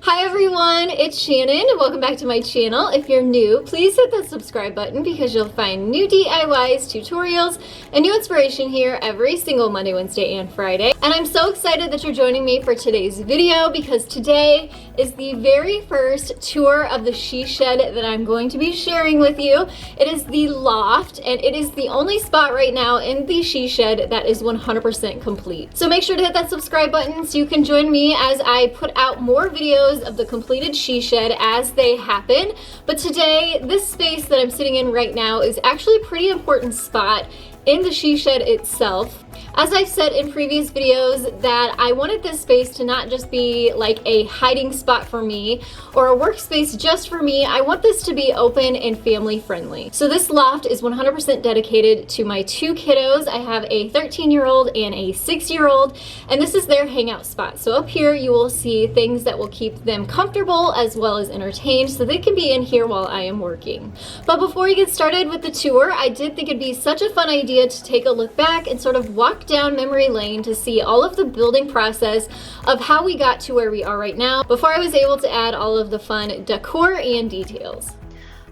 Hi everyone, it's Shannon. Welcome back to my channel. If you're new, please hit that subscribe button because you'll find new DIYs, tutorials, and new inspiration here every single Monday, Wednesday, and Friday. And I'm so excited that you're joining me for today's video because today is the very first tour of the she shed that I'm going to be sharing with you. It is the Loft, and it is the only spot right now in the she shed that is 100% complete. So make sure to hit that subscribe button so you can join me as I put out more videos of the completed she shed as they happen. But today, this space that I'm sitting in right now is actually a pretty important spot in the she shed itself. As I've said in previous videos that I wanted this space to not just be like a hiding spot for me or a workspace just for me. I want this to be open and family friendly. So this loft is 100% dedicated to my two kiddos. I have a 13-year-old and a 6-year-old, and this is their hangout spot. So up here you will see things that will keep them comfortable as well as entertained so they can be in here while I am working. But before we get started with the tour, I did think it'd be such a fun idea to take a look back and sort of walk down memory lane to see all of the building process of how we got to where we are right now before I was able to add all of the fun decor and details.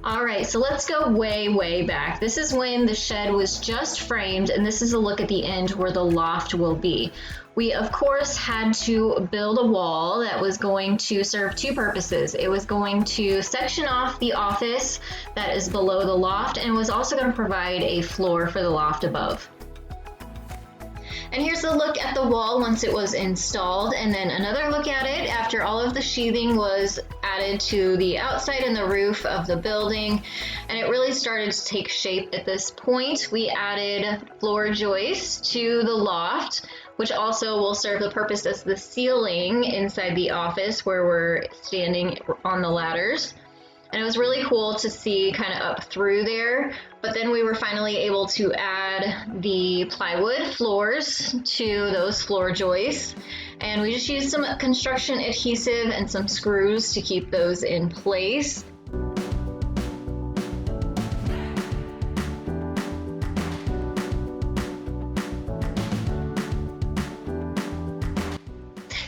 All right, so let's go way back. This is when the shed was just framed, and this is a look at the end where the loft will be. We, of course, had to build a wall that was going to serve two purposes. It was going to section off the office that is below the loft, and was also going to provide a floor for the loft above. And here's a look at the wall once it was installed, and then another look at it after all of the sheathing was added to the outside and the roof of the building, and it really started to take shape at this point. We added floor joists to the loft, which also will serve the purpose as the ceiling inside the office where we're standing on the ladders. And it was really cool to see kind of up through there. But then we were finally able to add the plywood floors to those floor joists. And we just used some construction adhesive and some screws to keep those in place.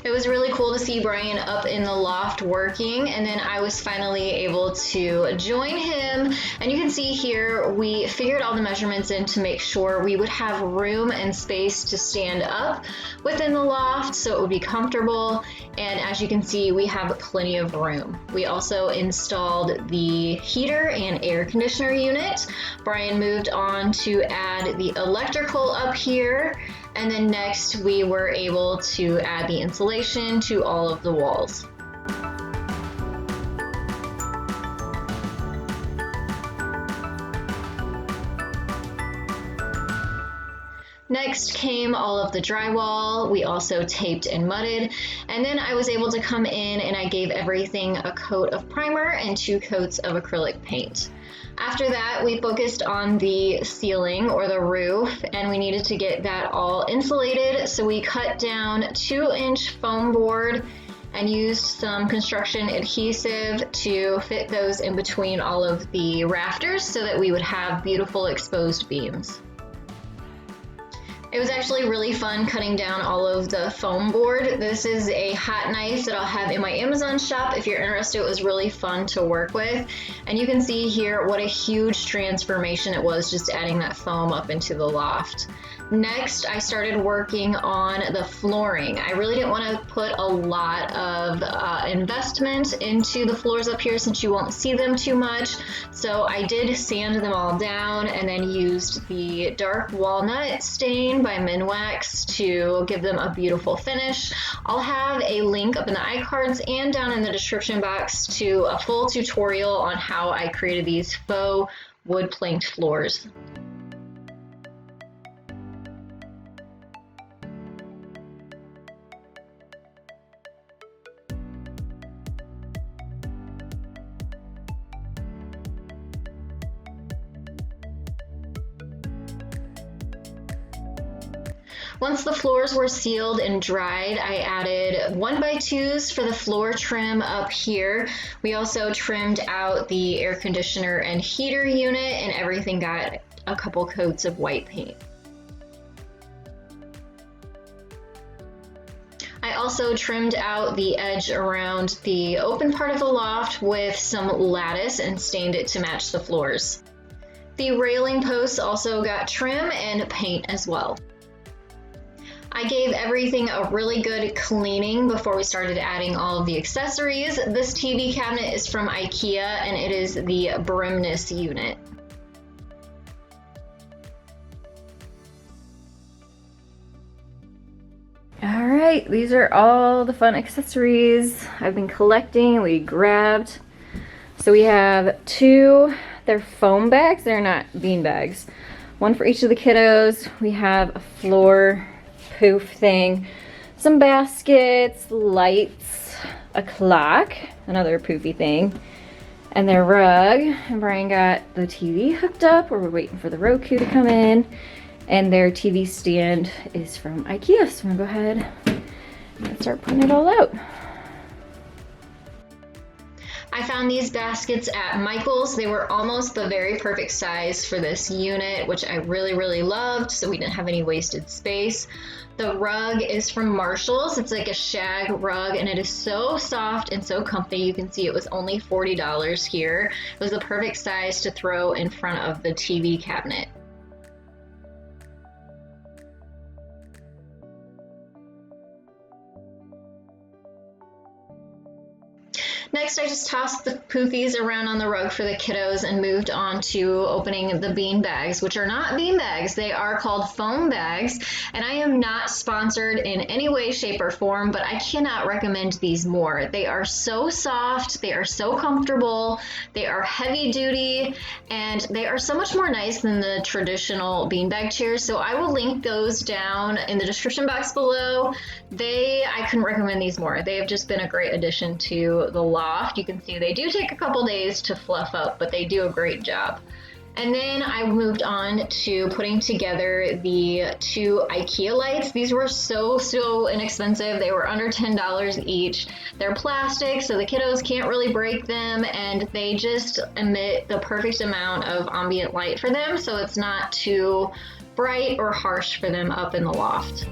It was really cool to see Brian up in the loft working, and then I was finally able to join him. And you can see here we figured all the measurements in to make sure we would have room and space to stand up within the loft so it would be comfortable. And as you can see, we have plenty of room. We also installed the heater and air conditioner unit. Brian moved on to add the electrical up here. And then next we were able to add the insulation to all of the walls. Next came all of the drywall. We also taped and mudded, and then I was able to come in and I gave everything a coat of primer and 2 coats of acrylic paint. After that, we focused on the ceiling or the roof, and we needed to get that all insulated, so we cut down 2-inch foam board and used some construction adhesive to fit those in between all of the rafters so that we would have beautiful exposed beams. It was actually really fun cutting down all of the foam board. This is a hot knife that I'll have in my Amazon shop if you're interested. It was really fun to work with. And you can see here what a huge transformation it was just adding that foam up into the loft. Next, I started working on the flooring. I really didn't want to put a lot of investment into the floors up here since you won't see them too much. So I did sand them all down and then used the dark walnut stain by Minwax to give them a beautiful finish. I'll have a link up in the iCards and down in the description box to a full tutorial on how I created these faux wood planked floors. Once the floors were sealed and dried, I added 1x2s for the floor trim up here. We also trimmed out the air conditioner and heater unit, and everything got a couple coats of white paint. I also trimmed out the edge around the open part of the loft with some lattice and stained it to match the floors. The railing posts also got trim and paint as well. I gave everything a really good cleaning before we started adding all of the accessories. This TV cabinet is from IKEA and it is the BRIMNES unit. All right, these are all the fun accessories I've been collecting, we grabbed. So we have two, they're foam bags, they're not bean bags. One for each of the kiddos. We have a floor poof thing, some baskets, lights, a clock, another poofy thing, and their rug. And Brian got the TV hooked up, or we're waiting for the Roku to come in. And their TV stand is from IKEA, so I'm gonna go ahead and start putting it all out. I found these baskets at Michael's. They were almost the very perfect size for this unit, which I really loved, so we didn't have any wasted space. The rug is from Marshall's. It's like a shag rug and it is so soft and so comfy. You can see it was only $40 here. It was the perfect size to throw in front of the TV cabinet. Next, I just tossed the poofies around on the rug for the kiddos and moved on to opening the bean bags, which are not bean bags. They are called foam bags, and I am not sponsored in any way, shape, or form, but I cannot recommend these more. They are so soft, they are so comfortable, they are heavy duty, and they are so much more nice than the traditional beanbag chairs. So I will link those down in the description box below. I couldn't recommend these more. They have just been a great addition to the Loft. You can see they do take a couple days to fluff up, but they do a great job. And then I moved on to putting together the two IKEA lights. These were so inexpensive. They were under $10 each. They're plastic, so the kiddos can't really break them, and they just emit the perfect amount of ambient light for them, so it's not too bright or harsh for them up in the loft.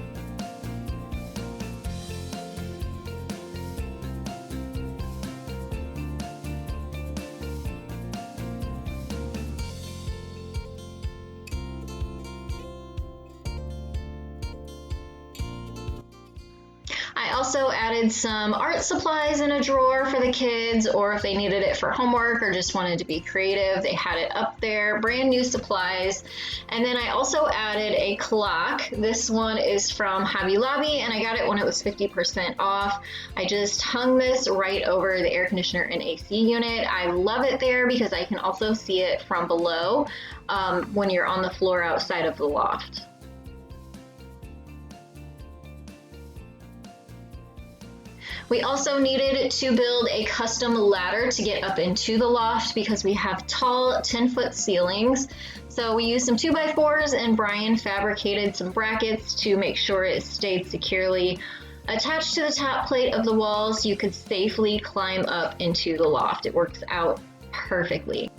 I also added some art supplies in a drawer for the kids, or if they needed it for homework or just wanted to be creative, they had it up there, brand new supplies. And then I also added a clock. This one is from Hobby Lobby and I got it when it was 50% off. I just hung this right over the air conditioner and AC unit. I love it there because I can also see it from below when you're on the floor outside of the loft. We also needed to build a custom ladder to get up into the loft because we have tall 10-foot ceilings. So we used some 2x4s and Brian fabricated some brackets to make sure it stayed securely attached to the top plate of the wall so you could safely climb up into the loft. It works out perfectly.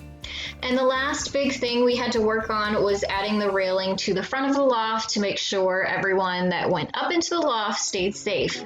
And the last big thing we had to work on was adding the railing to the front of the loft to make sure everyone that went up into the loft stayed safe.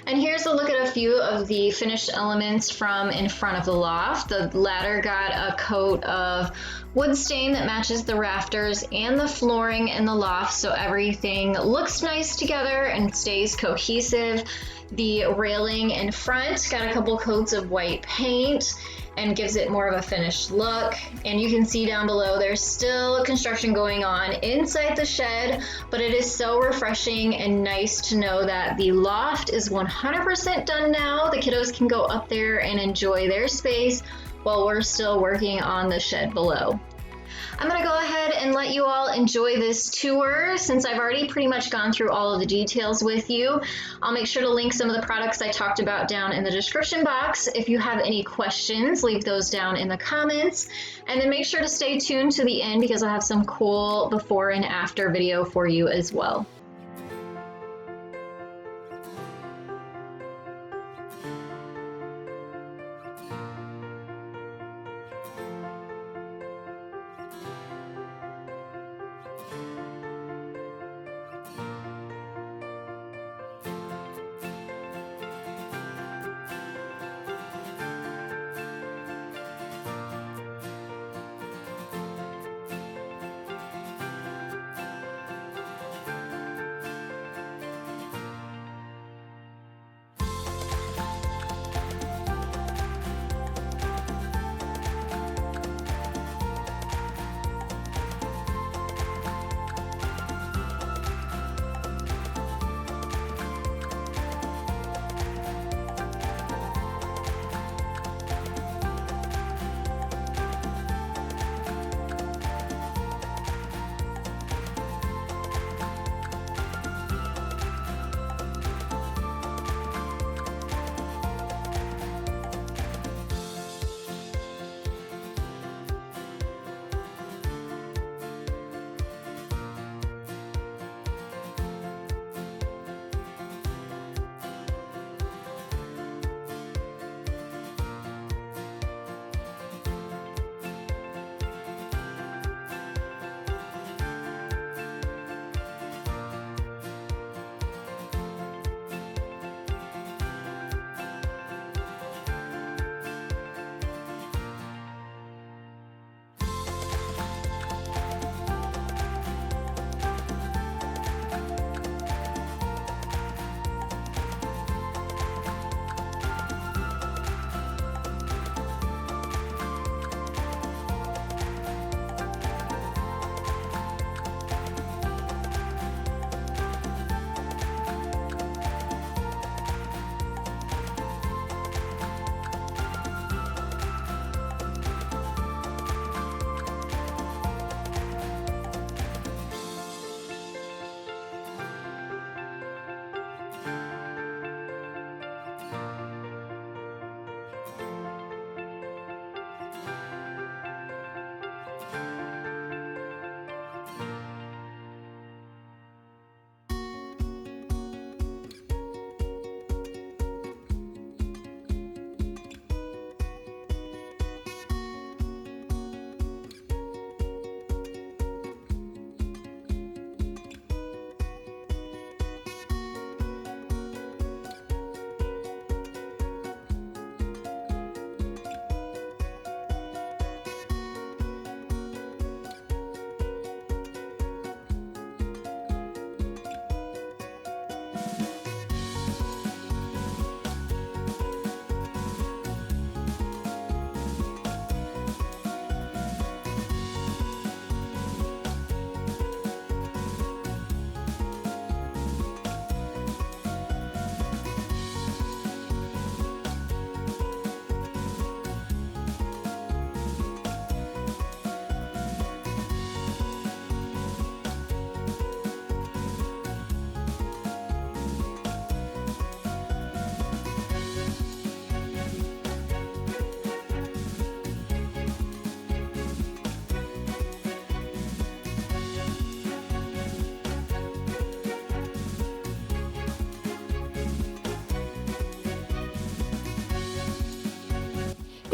And here's a look at a few of the finished elements from in front of the loft. The ladder got a coat of wood stain that matches the rafters and the flooring in the loft, so everything looks nice together and stays cohesive. The railing in front got a couple coats of white paint and gives it more of a finished look. And you can see down below there's still construction going on inside the shed, but it is so refreshing and nice to know that the loft is 100% done now. The kiddos can go up there and enjoy their space while we're still working on the shed below. I'm gonna go ahead and let you all enjoy this tour since I've already pretty much gone through all of the details with you. I'll make sure to link some of the products I talked about down in the description box. If you have any questions, leave those down in the comments. And then make sure to stay tuned to the end because I'll have some cool before and after video for you as well.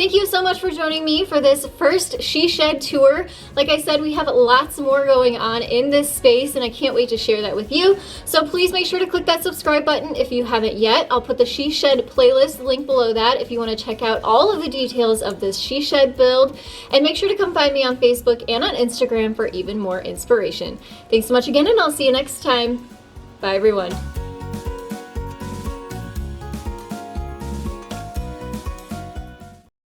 Thank you so much for joining me for this first she shed tour. Like I said, we have lots more going on in this space and I can't wait to share that with you. So please make sure to click that subscribe button if you haven't yet. I'll put the she shed playlist link below that if you want to check out all of the details of this she shed build. And make sure to come find me on Facebook and on Instagram for even more inspiration. Thanks so much again, and I'll see you next time. Bye everyone.